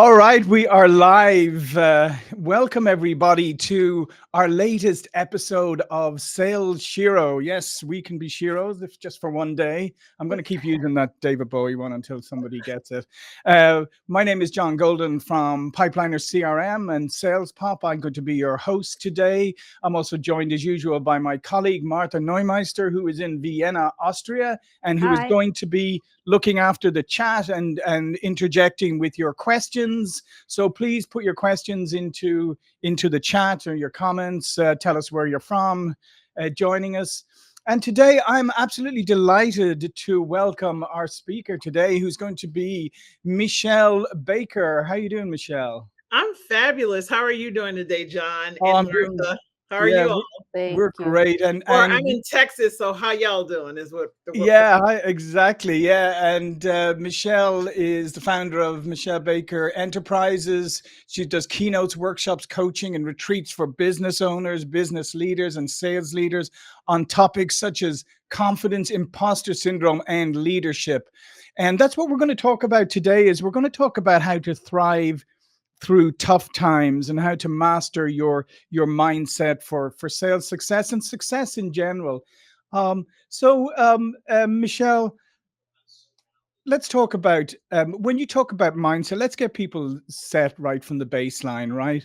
All right, we are live. Welcome, everybody, to our latest episode of Sales Shiro. Yes, we can be Shiros if just for one day. I'm going to keep using that David Bowie one until somebody gets it. My name is John Golden from Pipeliner CRM and Sales Pop. I'm going to be your host today. I'm also joined, as usual, by my colleague Martha Neumeister, who is in Vienna, Austria, and who is Hi. going to be looking after the chat and interjecting with your questions. So please put your questions into the chat or your comments. Tell us where you're from, joining us. And today I'm absolutely delighted to welcome our speaker today, who's going to be Meshell Baker. How you doing, Meshell? I'm fabulous. How are you doing today, John Oh, and I'm doing. Martha? How are Yeah, you all? we're Thank you. great, and Or I'm and in Texas, so how y'all doing is what yeah, exactly. Yeah, and Meshell is the founder of Meshell Baker Enterprises. She does keynotes, workshops, coaching, and retreats for business owners, business leaders, and sales leaders on topics such as confidence, imposter syndrome, and leadership. And that's what we're going to talk about today. Is we're going to talk about how to thrive through tough times and how to master your mindset for sales success and success in general. Meshell, let's talk about when you talk about mindset. Let's get people set right from the baseline, right?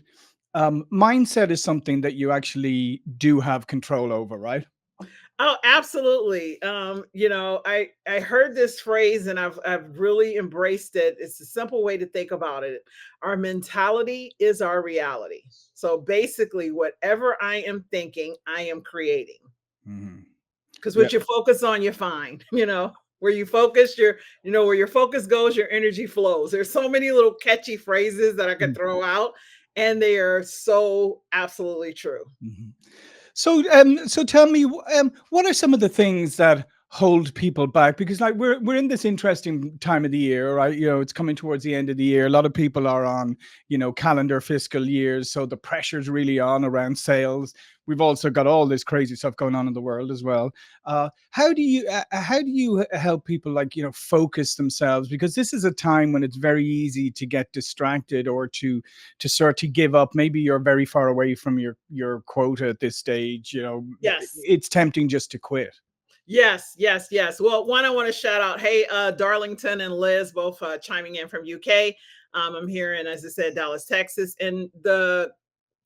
Mindset is something that you actually do have control over, right? Oh, absolutely. I heard this phrase and I've really embraced it. It's a simple way to think about it. Our mentality is our reality. So basically, whatever I am thinking, I am creating. Mhm. Because Yeah. what you focus on, you find. Where you focus, where your focus goes, your energy flows. There's so many little catchy phrases that I could throw out, and they are so absolutely true. Mhm. So tell me, what are some of the things that hold people back? Because like we're in this interesting time of the year, right? You know, it's coming towards the end of the year. A lot of people are on, calendar fiscal years, so the pressure's really on around sales. We've also got all this crazy stuff going on in the world as well. How do you help people like focus themselves? Because this is a time when it's very easy to get distracted or to start to give up. Maybe you're very far away from your quota at this stage. Yes. It's tempting just to quit. Yes, yes, yes. Well, one, I want to shout out, hey, Darlington and Liz, both chiming in from UK. I'm here in, as I said, Dallas, Texas, and the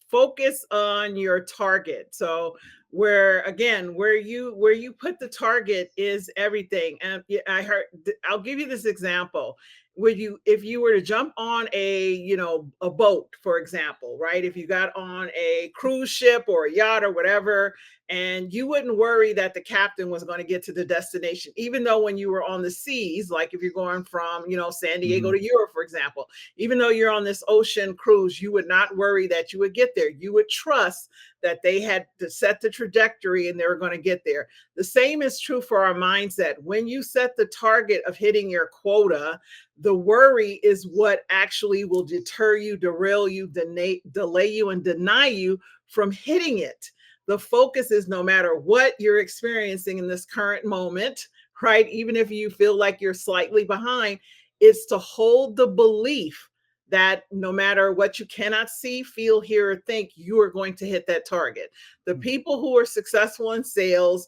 focus on your target. So where you put the target is everything. And I'll give you this example. Would you, if you were to jump on a boat, for example, right? If you got on a cruise ship or a yacht or whatever, and you wouldn't worry that the captain was going to get to the destination, even though when you were on the seas, like if you're going from, San Diego Mhm. to Europe, for example, even though you're on this ocean cruise, you would not worry that you would get there. You would trust that they had to set the trajectory and they were going to get there. The same is true for our mindset. When you set the target of hitting your quota, the worry is what actually will deter you, derail you, delay you, and deny you from hitting it. The focus is no matter what you're experiencing in this current moment, right? Even if you feel like you're slightly behind, is to hold the belief that no matter what you cannot see, feel, hear, or think, you are going to hit that target. The people who are successful in sales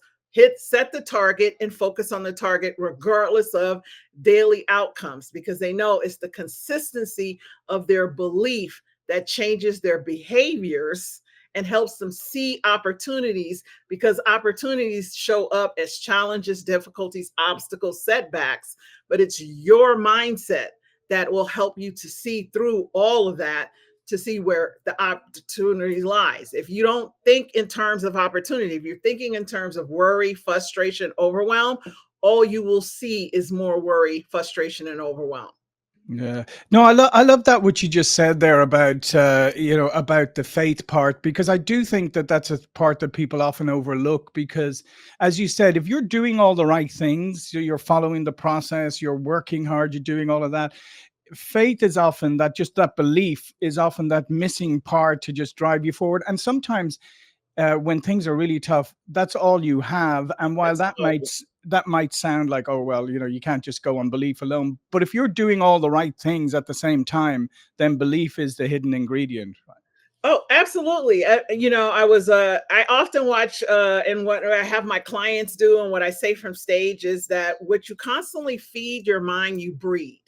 set the target and focus on the target regardless of daily outcomes, because they know it's the consistency of their belief that changes their behaviors and helps them see opportunities, because opportunities show up as challenges, difficulties, obstacles, setbacks, but it's your mindset that will help you to see through all of that, to see where the opportunity lies. If you don't think in terms of opportunity, if you're thinking in terms of worry, frustration, overwhelm, all you will see is more worry, frustration, and overwhelm. Yeah. No, I love that what you just said there about about the faith part, because I do think that that's a part that people often overlook, because as you said, if you're doing all the right things, you're following the process, you're working hard, you're doing all of that, faith is often that, just that belief is often that missing part to just drive you forward. And sometimes when things are really tough, that's all you have. And while That's that might all. that might sound like, oh, well, you can't just go on belief alone. But if you're doing all the right things at the same time, then belief is the hidden ingredient. Oh, absolutely. I often watch, and what I have my clients do, and what I say from stage is that what you constantly feed your mind, you breed.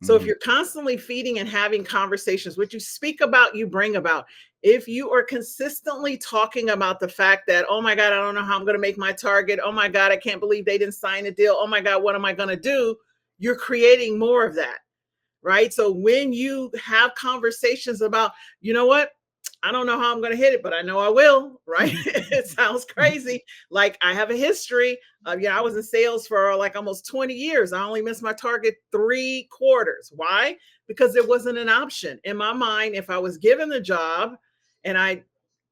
So if Mhm. you're constantly feeding and having conversations, what you speak about, you bring about. If you are consistently talking about the fact that, oh my God, I don't know how I'm going to make my target. Oh my God, I can't believe they didn't sign a deal. Oh my God, what am I going to do? You're creating more of that, right? So when you have conversations about, you know what? I don't know how I'm going to hit it, but I know I will, right? It sounds crazy. Like I have a history of, I was in sales for like almost 20 years. I only missed my target 3 quarters. Why? Because it wasn't an option. In my mind, if I was given the job and I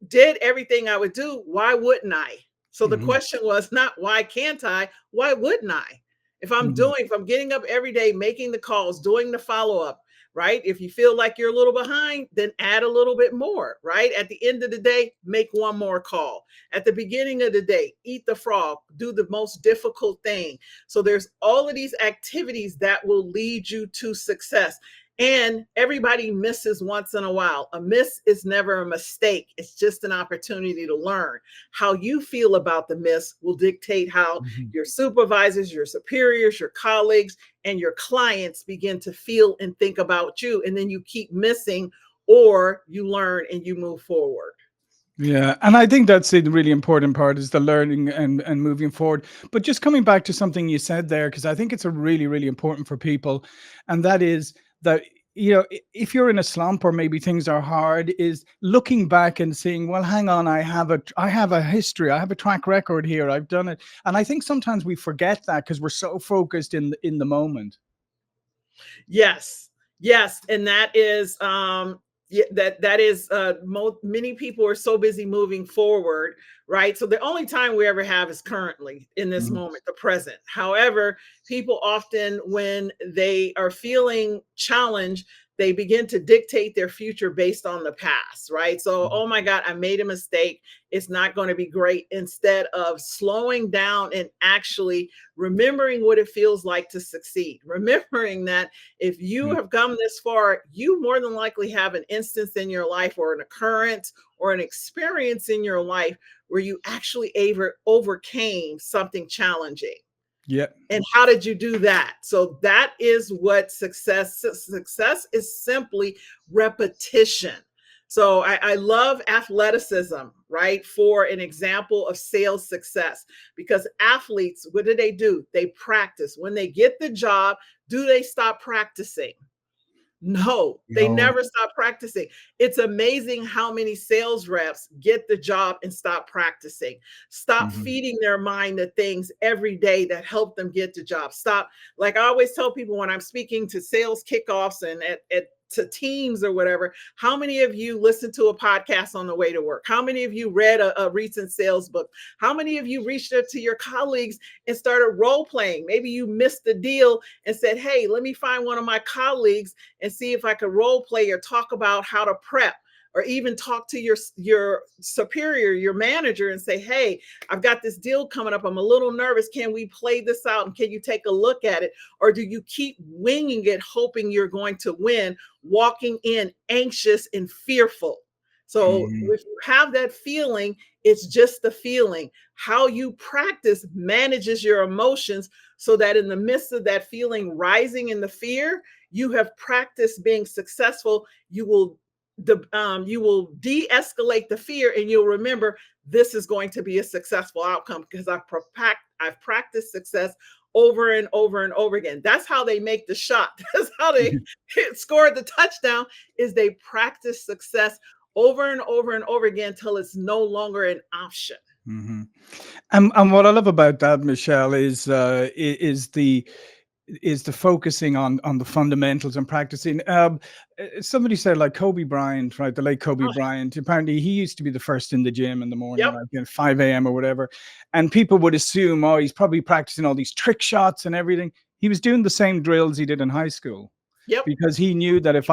did everything I would do, why wouldn't I? So the Mhm. question was not why can't I? Why wouldn't I? Mhm. If I'm getting up every day, making the calls, doing the follow up, right? If you feel like you're a little behind, then add a little bit more, right? At the end of the day, make one more call. At the beginning of the day, eat the frog, do the most difficult thing. So there's all of these activities that will lead you to success. And everybody misses once in a while. A miss is never a mistake. It's just an opportunity to learn. How you feel about the miss will dictate how Mhm. your supervisors, your superiors, your colleagues, and your clients begin to feel and think about you. And then you keep missing, or you learn and you move forward. Yeah, and I think that's the really important part is the learning and moving forward. But just coming back to something you said there, because I think it's a really important for people, and that is that if you're in a slump or maybe things are hard, is looking back and seeing, well, hang on, I have a history, I have a track record here, I've done it, and I think sometimes we forget that because we're so focused in the moment. Yes, yes, and that is that is many people are so busy moving forward, right? So the only time we ever have is currently in this Mhm. moment, the present. However, people often, when they are feeling challenged, they begin to dictate their future based on the past, right? So, Mhm. oh my God, I made a mistake. It's not going to be great. Instead of slowing down and actually remembering what it feels like to succeed, remembering that if you Yeah. have come this far, you more than likely have an instance in your life or an occurrence or an experience in your life where you actually overcame something challenging. Yeah. And how did you do that? So that is what success is simply repetition. So I love athleticism, right? For an example of sales success, because athletes, what do? They practice. When they get the job, do they stop practicing? No, they No. never stop practicing. It's amazing how many sales reps get the job and stop practicing. Stop Mhm. feeding their mind the things every day that help them get the job. Stop. Like I always tell people when I'm speaking to sales kickoffs and at to teams or whatever, how many of you listen to a podcast on the way to work? How many of you read a recent sales book? How many of you reached out to your colleagues and started role playing? Maybe you missed the deal and said, hey, let me find one of my colleagues and see if I could role play or talk about how to prep, or even talk to your superior, your manager, and say, hey, I've got this deal coming up. I'm a little nervous. Can we play this out? And can you take a look at it? Or do you keep winging it, hoping you're going to win, walking in anxious and fearful? So Mhm. if you have that feeling, it's just the feeling. How you practice manages your emotions so that in the midst of that feeling rising in the fear, you have practiced being successful. You will de-escalate the fear, and you'll remember this is going to be a successful outcome because I've practiced success over and over and over again. That's how they make the shot. That's how they scored the touchdown. Is they practice success over and over and over again until it's no longer an option. Mhm. And what I love about that, Michelle, is the focusing on the fundamentals and practicing. Somebody said like Kobe Bryant, right? The late Kobe Oh, Bryant. Apparently, he used to be the first in the gym in the morning, yep. like 5 a.m. or whatever. And people would assume, oh, he's probably practicing all these trick shots and everything. He was doing the same drills he did in high school. Yep. because he knew that if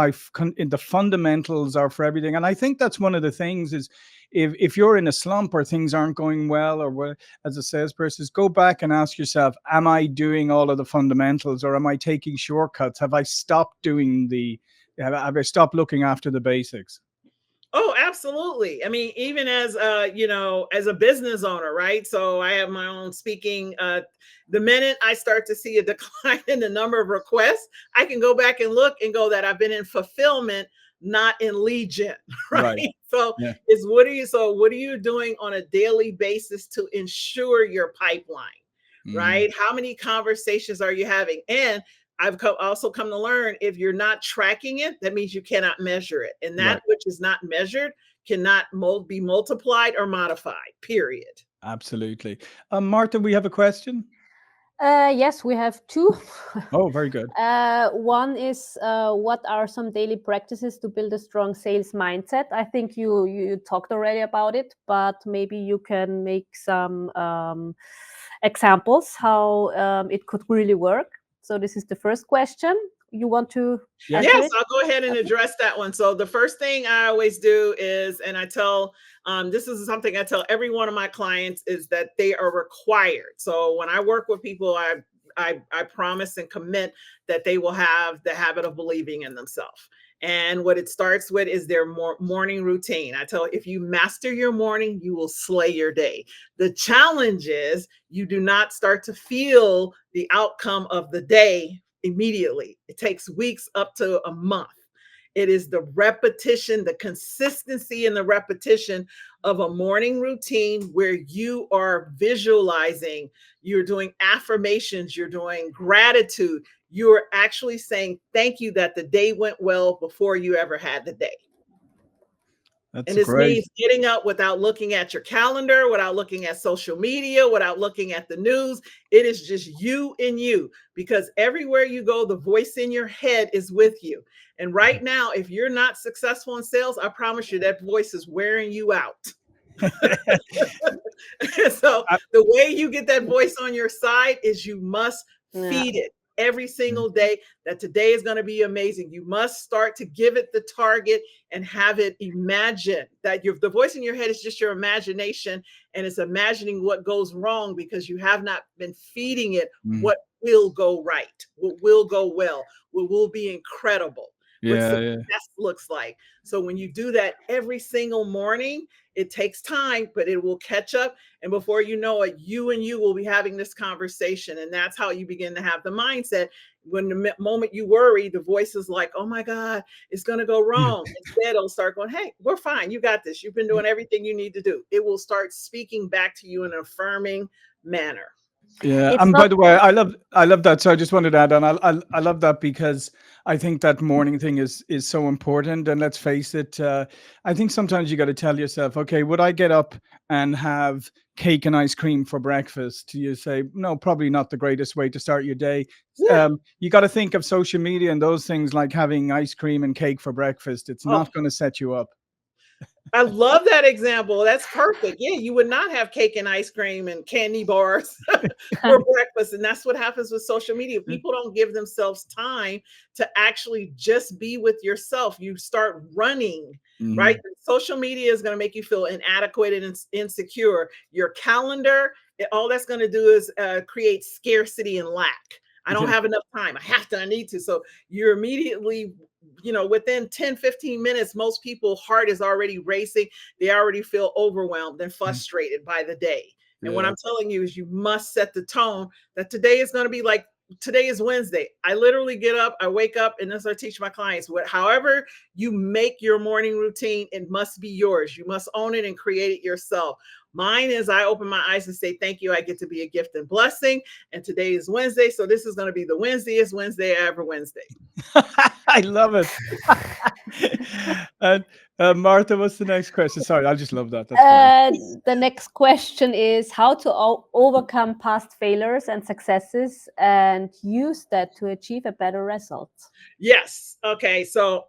in the fundamentals are for everything. And I think that's one of the things is if you're in a slump or things aren't going well, or what, as a salesperson, is go back and ask yourself, am I doing all of the fundamentals, or am I taking shortcuts? Have I stopped doing have I stopped looking after the basics? Oh, absolutely. I mean, even as as a business owner, right? So I have my own speaking. The minute I start to see a decline in the number of requests, I can go back and look and go that I've been in fulfillment, not in lead gen, right? Right. So Yeah. what are you doing on a daily basis to ensure your pipeline? Mm. Right? How many conversations are you having? And also come to learn, if you're not tracking it, that means you cannot measure it. And that Right. which is not measured cannot be multiplied or modified, period. Absolutely. Martha, we have a question. Yes, we have two. Oh, very good. One is what are some daily practices to build a strong sales mindset? I think you talked already about it, but maybe you can make some examples how it could really work. So this is the first question. You want to answer Yes, it? I'll go ahead and Okay. address that one. So the first thing I always do is, and I tell, this is something I tell every one of my clients, is that they are required. So when I work with people, I promise and commit that they will have the habit of believing in themselves. And what it starts with is their morning routine. I tell, if you master your morning, you will slay your day. The challenge is you do not start to feel the outcome of the day immediately. It takes weeks up to a month. It is the repetition, the consistency and the repetition of a morning routine where you are visualizing, you're doing affirmations, you're doing gratitude, you're actually saying thank you that the day went well before you ever had the day. That's And this great. means getting up without looking at your calendar, without looking at social media, without looking at the news. It is just you and you, because everywhere you go, the voice in your head is with you. And right now, if you're not successful in sales, I promise you that voice is wearing you out. So I- the way you get that voice on your side is you must Yeah. feed it every single day, that today is going to be amazing. You must start to give it the target and have it imagine that the voice in your head is just your imagination, and it's imagining what goes wrong because you have not been feeding it Mm. what will go right, what will go well, what will be incredible, what Yeah, success yeah. looks like. So when you do that every single morning, it takes time, but it will catch up. And before you know it, you and you will be having this conversation. And that's how you begin to have the mindset. When the moment you worry, the voice is like, oh my God, it's going to go wrong. Instead, it'll start going, hey, we're fine. You got this. You've been doing everything you need to do. It will start speaking back to you in an affirming manner. Yeah, It's and by not. the way, I love that. So I just wanted to add on. I love that because I think that morning thing is so important. And let's face it, I think sometimes you got to tell yourself, okay, would I get up and have cake and ice cream for breakfast? You say, no, probably not the greatest way to start your day. Yeah. You got to think of social media and those things like having ice cream and cake for breakfast. It's Oh, not going to set you up. I love that example. That's perfect. Yeah, you would not have cake and ice cream and candy bars for breakfast. And that's what happens with social media. People don't give themselves time to actually just be with yourself. You start running, right? Mhm. Social media is going to make you feel inadequate and insecure. Your calendar, all that's going to do is create scarcity and lack. I don't Yeah. have enough time. I have to, I need to. So you're immediately, within 10, 15 minutes, most people's heart is already racing. They already feel overwhelmed and frustrated by the day. And what Yeah. I'm telling you is you must set the tone that today is going to be like, today is Wednesday. I literally get up, I wake up, and as I teach my clients, however you make your morning routine, it must be yours. You must own it and create it yourself. Mine is I open my eyes and say, thank you. I get to be a gift and blessing. And today is Wednesday. So this is going to be the Wednesdayest Wednesday ever Wednesday. I love it. And Martha, what's the next question? Sorry, I just love that. That's great. The next question is how to overcome past failures and successes and use that to achieve a better result. Yes. Okay. So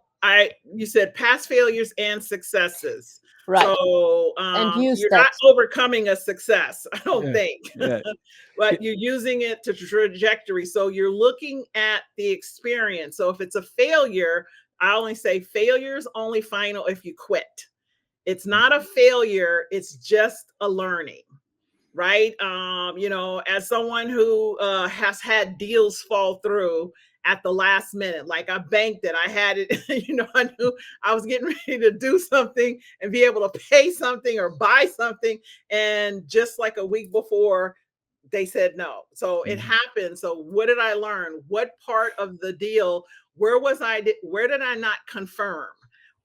you said past failures and successes. Right. So And use you're that. not overcoming a success, I don't Yeah. think, Yeah. but you're using it to trajectory. So you're looking at the experience. So if it's a failure, I only say failure is only final if you quit. It's not a failure, it's just a learning. Right. As someone who has had deals fall through at the last minute, like I banked it, I had it, I knew I was getting ready to do something and be able to pay something or buy something. And just like a week before, they said no. So it Mhm. happened. So what did I learn? What part of the deal, where did I not confirm?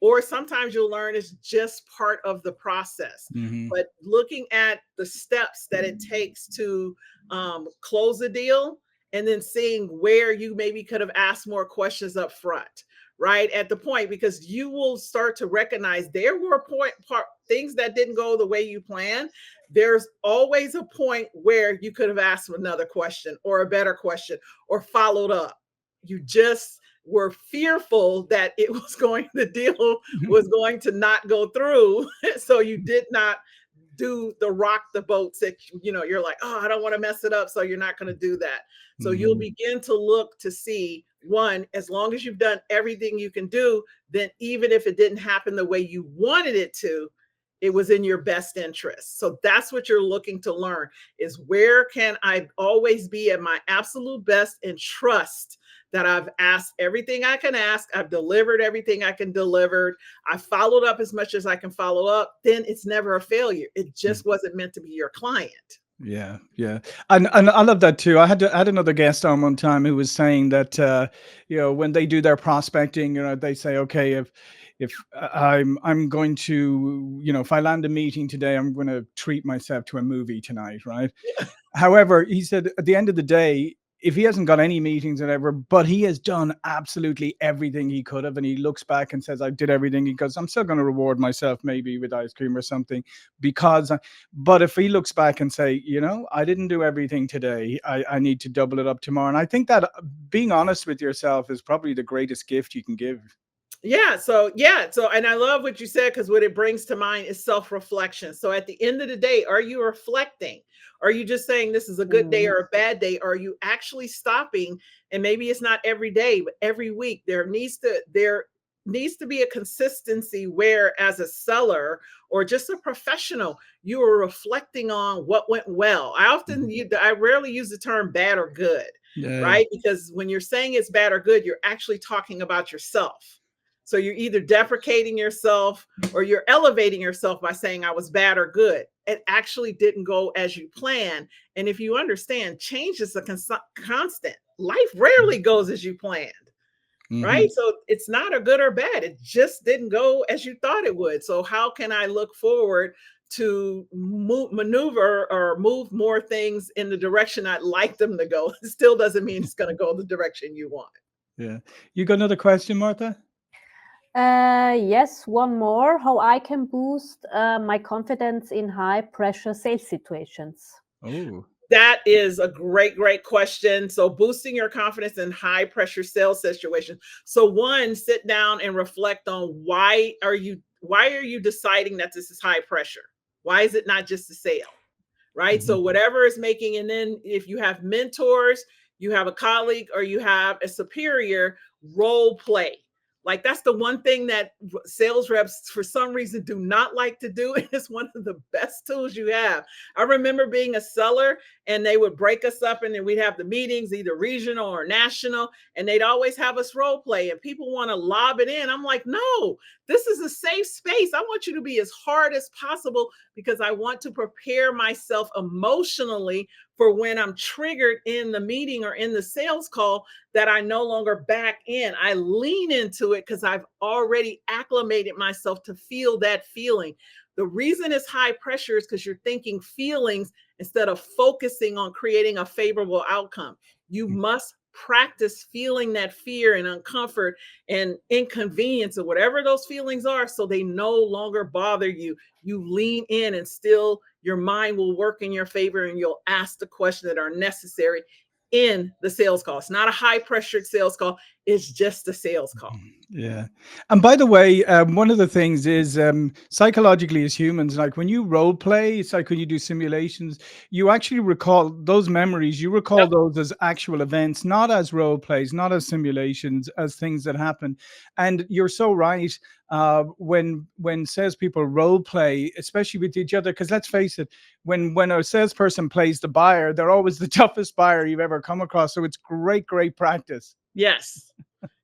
Or sometimes you'll learn it's just part of the process. Mhm. But looking at the steps that it takes to close a deal, and then seeing where you maybe could have asked more questions up front, right at the point, because you will start to recognize there were things that didn't go the way you planned. There's always a point where you could have asked another question or a better question or followed up. You just were fearful that the deal was going to not go through. So you did not do the rock the boat you're like, oh, I don't want to mess it up. So you're not going to do that. So you'll Mhm. begin to look to see, one, as long as you've done everything you can do, then even if it didn't happen the way you wanted it to, it was in your best interest. So that's what you're looking to learn, is where can I always be at my absolute best and trust that I've asked everything I can ask, I've delivered everything I can deliver, I followed up as much as I can follow up. Then it's never a failure. It just wasn't meant to be your client. Yeah, yeah, and I love that too. I had another guest on one time who was saying that when they do their prospecting, they say, okay, if I'm going to, if I land a meeting today, I'm going to treat myself to a movie tonight, right? However, he said at the end of the day, if he hasn't got any meetings or whatever, but he has done absolutely everything he could have, and he looks back and says, I did everything, he goes, I'm still going to reward myself maybe with ice cream or something because, but if he looks back and say, I didn't do everything today, I need to double it up tomorrow. And I think that being honest with yourself is probably the greatest gift you can give. So and I love what you said, because what it brings to mind is self-reflection. So at the end of the day, are you reflecting? Are you just saying this is a good day Mhm. or a bad day? Are you actually stopping? And maybe it's not every day, but every week there needs to be a consistency where, as a seller or just a professional, you are reflecting on what went well. I rarely use the term bad or good, Yeah. right? Because when you're saying it's bad or good, you're actually talking about yourself. So you're either deprecating yourself or you're elevating yourself by saying I was bad or good. It actually didn't go as you planned. And if you understand, change is a constant. Life rarely goes as you planned, Hmm. right? So it's not a good or bad. It just didn't go as you thought it would. So how can I look forward to maneuver or move more things in the direction I'd like them to go? It still doesn't mean it's going to go the direction you want. Yeah. You got another question, Martha? Yes, one more. How I can boost my confidence in high pressure sales situations. Oh. That is a great, great question. So, boosting your confidence in high pressure sales situations. So, one, sit down and reflect on why are you deciding that this is high pressure? Why is it not just a sale? Right? Mhm. So, whatever is making, and then if you have mentors, you have a colleague, or you have a superior, role play. Like, that's the one thing that sales reps, for some reason, do not like to do. It's one of the best tools you have. I remember being a seller, and they would break us up, and then we'd have the meetings, either regional or national, and they'd always have us role play, and people want to lob it in. I'm like, no, this is a safe space. I want you to be as hard as possible, because I want to prepare myself emotionally for when I'm triggered in the meeting or in the sales call, that I no longer back in. I lean into it because I've already acclimated myself to feel that feeling. The reason it's high pressure is because you're thinking feelings instead of focusing on creating a favorable outcome. You must practice feeling that fear and uncomfort and inconvenience, or whatever those feelings are, so they no longer bother you. You lean in, and still your mind will work in your favor, and you'll ask the questions that are necessary in the sales call. It's not a high pressured sales call. It's just a sales call. Yeah. And by the way, one of the things is psychologically as humans, like when you role play, it's like when you do simulations, you actually recall those memories, you recall Yep. those as actual events, not as role plays, not as simulations, as things that happen. And you're so right. When salespeople role play, especially with each other, because let's face it, when a salesperson plays the buyer, they're always the toughest buyer you've ever come across. So it's great practice. Yes.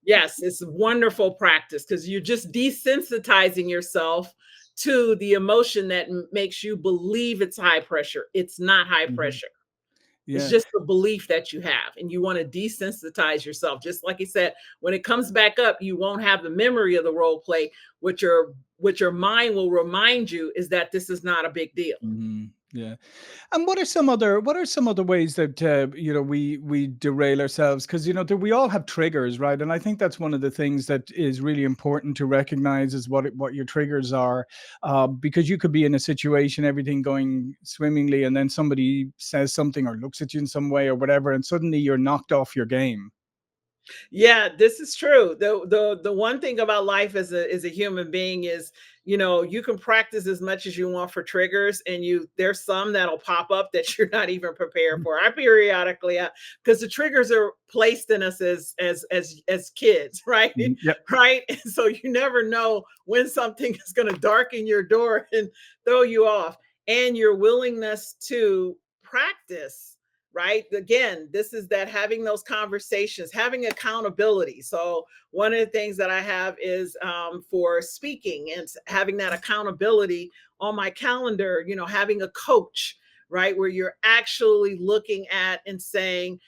Yes, it's wonderful practice because you're just desensitizing yourself to the emotion that makes you believe it's high pressure. It's not high Mhm. pressure. It's Yeah. just the belief that you have, and you want to desensitize yourself. Just like you said, when it comes back up, you won't have the memory of the role play. What your mind will remind you is that this is not a big deal. Yeah. And what are some other ways that we derail ourselves? Because we all have triggers, right? And I think that's one of the things that is really important to recognize is what your triggers are, because you could be in a situation, everything going swimmingly, and then somebody says something or looks at you in some way or whatever, and suddenly you're knocked off your game. Yeah, this is true. The one thing about life as a human being is, you can practice as much as you want for triggers, and there's some that'll pop up that you're not even prepared for. I periodically, because the triggers are placed in us as kids, right? Yep. Right. And so you never know when something is going to darken your door and throw you off, and your willingness to practice, right? Again, this is that having those conversations, having accountability. So one of the things that I have is for speaking and having that accountability on my calendar, having a coach, right? Where you're actually looking at and saying,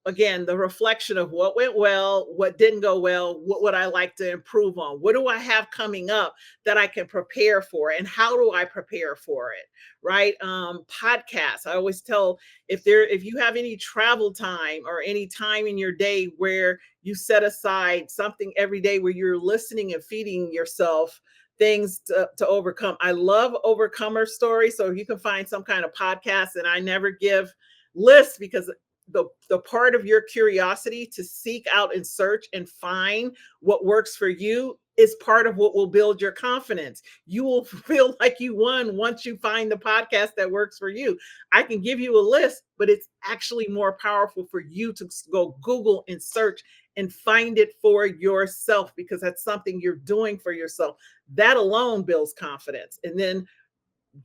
again, the reflection of what went well, what didn't go well, what would I like to improve on? What do I have coming up that I can prepare for? And how do I prepare for it? Right? Podcasts. I always tell, if you have any travel time or any time in your day where you set aside something every day where you're listening and feeding yourself things to overcome. I love overcomer stories. So if you can find some kind of podcast, and I never give lists, because the part of your curiosity to seek out and search and find what works for you is part of what will build your confidence. You will feel like you won once you find the podcast that works for you. I can give you a list, but it's actually more powerful for you to go Google and search and find it for yourself, because that's something you're doing for yourself. That alone builds confidence. And then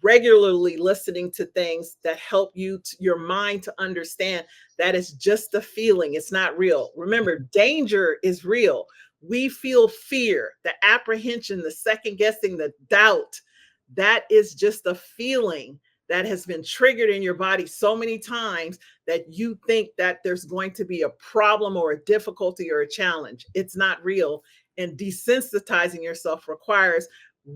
regularly listening to things that help your mind to understand that it's just a feeling, it's not real. Remember, danger is real. We feel fear, the apprehension, the second guessing, the doubt. That is just a feeling that has been triggered in your body so many times that you think that there's going to be a problem or a difficulty or a challenge. It's not real. And desensitizing yourself requires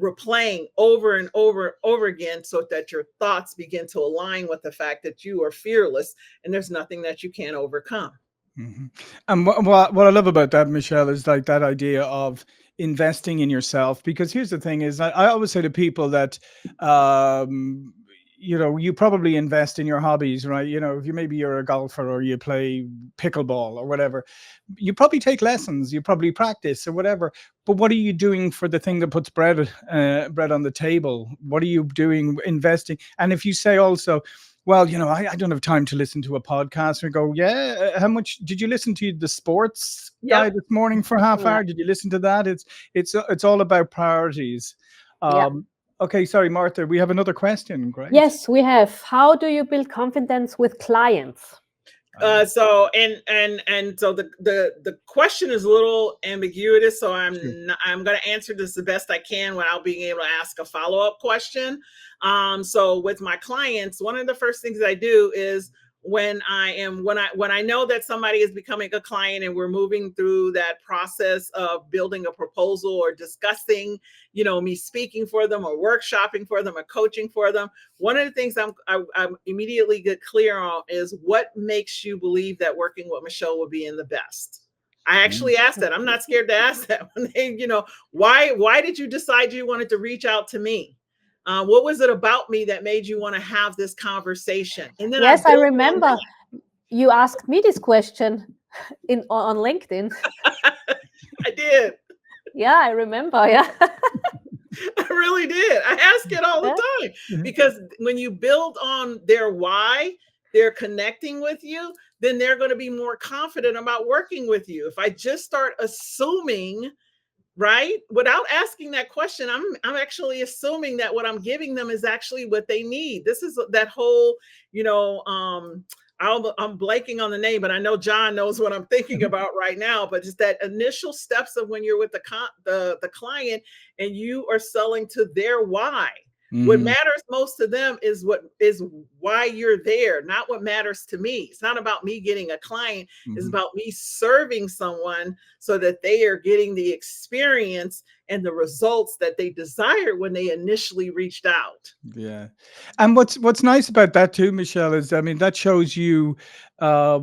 replaying over and over and over again, so that your thoughts begin to align with the fact that you are fearless and there's nothing that you can't overcome. Mhm. And what I love about that, Michelle, is like that idea of investing in yourself. Because here's the thing: is I always say to people that, um, you probably invest in your hobbies, right? If you're a golfer or you play pickleball or whatever, you probably take lessons, you probably practice or whatever. But what are you doing for the thing that puts bread on the table? What are you doing investing? And if you say also, well, I don't have time to listen to a podcast. We go, yeah. How much did you listen to the sports guy Yep. this morning for half Yeah. hour? Did you listen to that? It's all about priorities. Yeah. Okay, sorry, Martha. We have another question. Great. Yes, we have. How do you build confidence with clients? So and so the question is a little ambiguous, so Sure. I'm going to answer this the best I can without being able to ask a follow-up question. So with my clients, one of the first things I do is when I know that somebody is becoming a client and we're moving through that process of building a proposal or discussing, me speaking for them or workshopping for them or coaching for them. One of the things I'm immediately get clear on is what makes you believe that working with Meshell will be in the best. I actually asked that. I'm not scared to ask that. When they, why did you decide you wanted to reach out to me? What was it about me that made you want to have this conversation? And then I Yes, I build on remember that. you asked me this question. on LinkedIn. I did. Yeah, I remember. Yeah. I really did. I ask it all the Yeah. time because when you build on their why, they're connecting with you, then they're going to be more confident about working with you. If I just start assuming, right, without asking that question, I'm actually assuming that what I'm giving them is actually what they need. This is that whole, you know, I'm blanking on the name, but I know John knows what I'm thinking about right now. But it's that initial steps of when you're with the client and you are selling to their why. What matters most to them is why you're there, not what matters to me. It's not about me getting a client. It's about me serving someone so that they are getting the experience and the results that they desired when they initially reached out. Yeah. And what's nice about that too, Meshell, is I mean that shows you uh,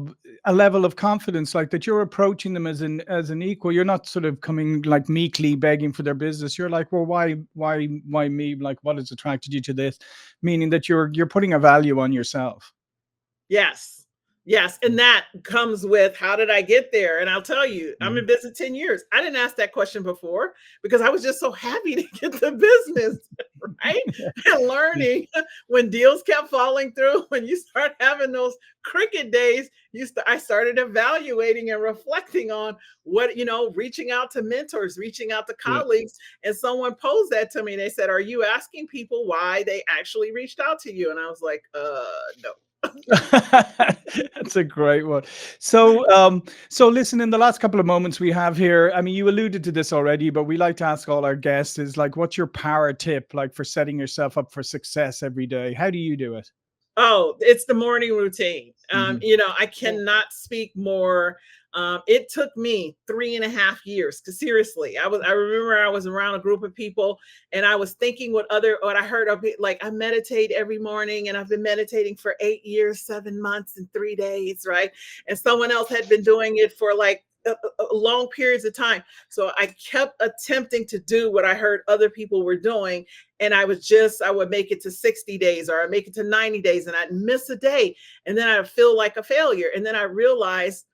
a level of confidence, like that you're approaching them as an equal. You're not sort of coming like meekly begging for their business. You're like, well, why me? Like, what has attracted you to this? Meaning that you're putting a value on yourself. Yes. Yes. And that comes with how did I get there? And I'll tell you, I'm in business 10 years. I didn't ask that question before because I was just so happy to get the business, right? And learning when deals kept falling through, when you start having those cricket days, I started evaluating and reflecting on what, reaching out to mentors, reaching out to colleagues. And someone posed that to me. They said, are you asking people why they actually reached out to you? And I was like, no. That's a great one. So listen, in the last couple of moments we have here, I mean, you alluded to this already, but we like to ask all our guests is like, what's your power tip like for setting yourself up for success every day? How do you do it? Oh, it's the morning routine. I cannot speak more. It took me 3.5 years because seriously, I remember I was around a group of people and I was thinking what I heard of it. Like I meditate every morning and I've been meditating for 8 years, 7 months and 3 days. Right. And someone else had been doing it for like long periods of time. So I kept attempting to do what I heard other people were doing. And I would make it to 60 days or I'd make it to 90 days and I'd miss a day. And then I'd feel like a failure. And then I realized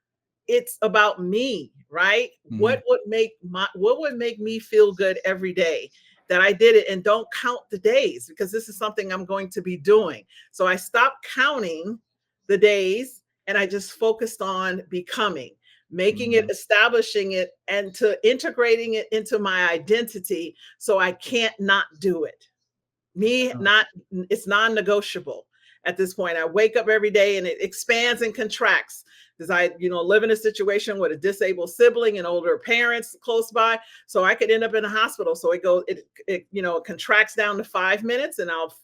it's about me, right? What would make me feel good every day that I did it, and don't count the days because this is something I'm going to be doing. So I stopped counting the days and I just focused on becoming, making it, establishing it, and to integrating it into my identity so I can't not do it. It's non-negotiable at this point. I wake up every day and it expands and contracts because I live in a situation with a disabled sibling and older parents close by, so I could end up in a hospital. So it contracts down to 5 minutes and I'll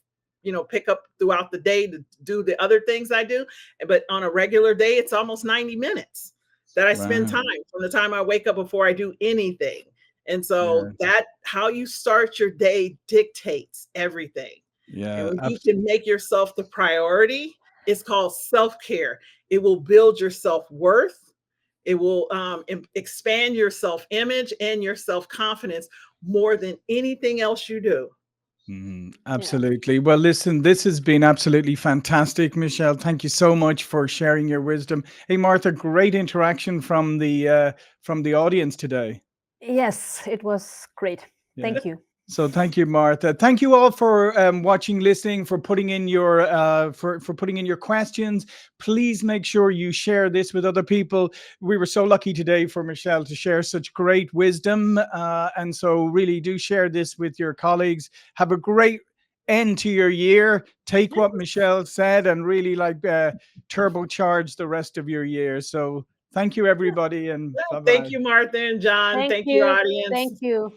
pick up throughout the day to do the other things I do. But on a regular day, it's almost 90 minutes that I spend time from the time I wake up before I do anything. And so that how you start your day dictates everything. And when you can make yourself the priority, it's called self-care. It will build your self-worth. It will expand your self-image and your self-confidence more than anything else you do. Absolutely. Well, listen, this has been absolutely fantastic, Meshell. Thank you so much for sharing your wisdom. Hey, Martha, great interaction from the audience today. Yes, it was great. Thank you. So thank you, Martha. Thank you all for watching, listening, for putting in your for putting in your questions. Please make sure you share this with other people. We were so lucky today for Meshell to share such great wisdom, and so really do share this with your colleagues. Have a great end to your year. Take what Meshell said and really turbocharge the rest of your year. So thank you, everybody, and thank you, Martha and John. Thank you, audience. Thank you.